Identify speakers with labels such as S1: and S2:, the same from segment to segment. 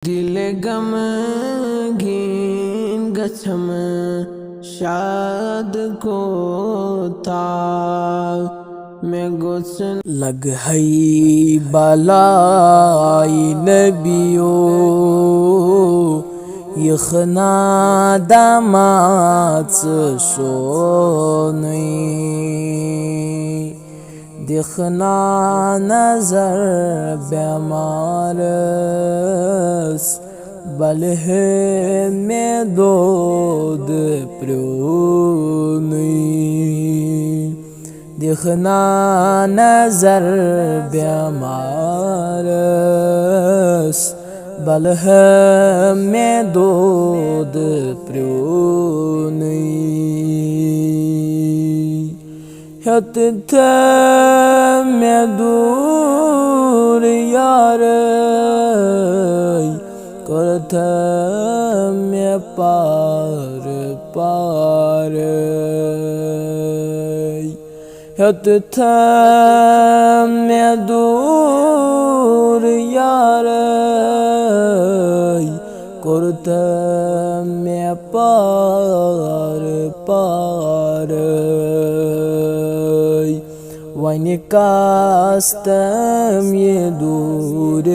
S1: दिल गमगीन गछम शाद को था मैं गुस्न
S2: लग हई बलाई नबियो यखना दामात सोनी दिखना नजर बेमारस बल है में दोद प्रोनी दिखना नजर बेमारस बल है में दोद प्रोनी हत थे में दूर यार करत में पार पार हत थे में दूर यार करत में पार पार वनी कास्तम ये दूरेर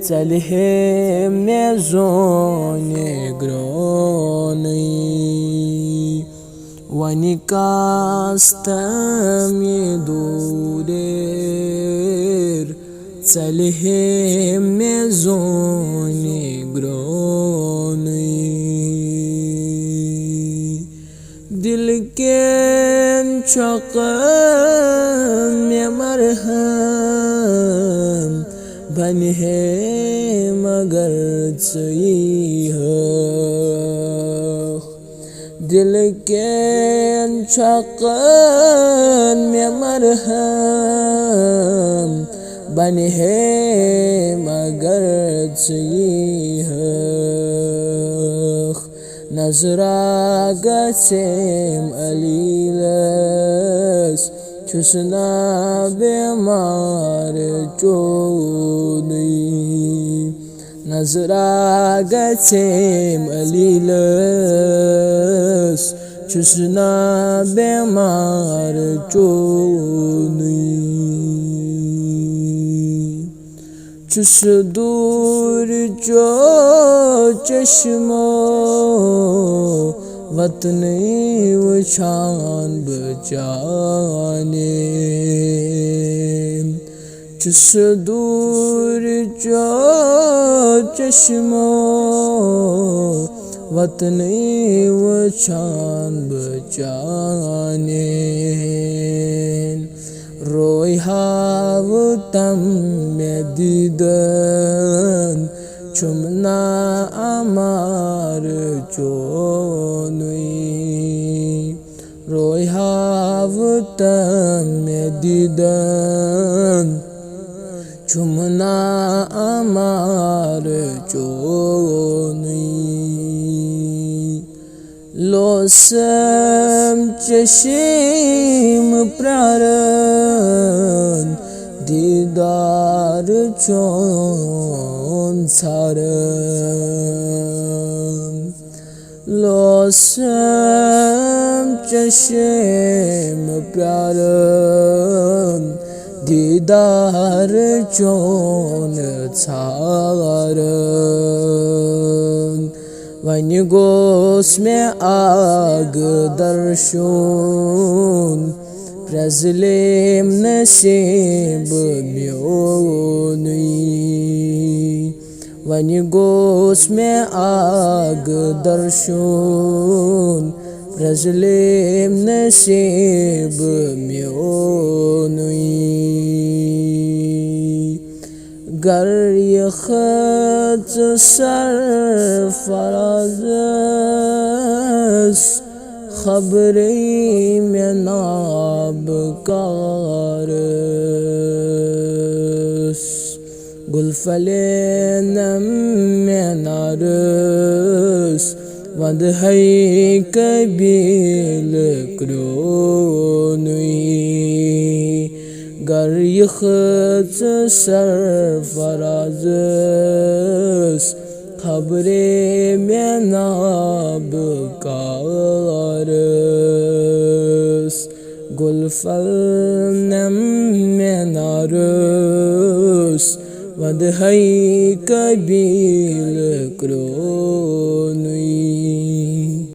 S2: चलहे में जोने ग्रोनी वनी कास्तम ये दूरेर चलहे में जोने ग्रोनी दिल के चौकन में मरहम बन है मगर सही है दिल के चौकन में मरहम बन है मगर सही है नजरा गसेम अलीलस चुसना बेमार चोनी नजरा गसेम अलीलस चुसना बेमार चोनी चुस दूर जो चश्मो वतनी वशान बचाने चुस दूर जो चश्मो वतनी वशान बचाने रोई हाव तम में दीदन चुमना अमार चोनुई रोई हाव तम में दीदन चुमना अमार चोनुई लोसम चशीम प्रारण दीदार चोन सारन लोसम चशीम प्रारण दीदार चोन सारन वनी गोस में आग दर्शुन प्रजलेम नसीब म्योनुई वनी गोस में आग दर्शुन प्रजलेम नसीब म्योनुई गर ये खत सरफराज़ खबरी में नाब कारस गुलफले नम में नारस वद है कबील क्रोनुई गर यखत सरफराज़स खबरे में नाब कारस गुलफल नम में नारस वदहई कबील क्रोनुई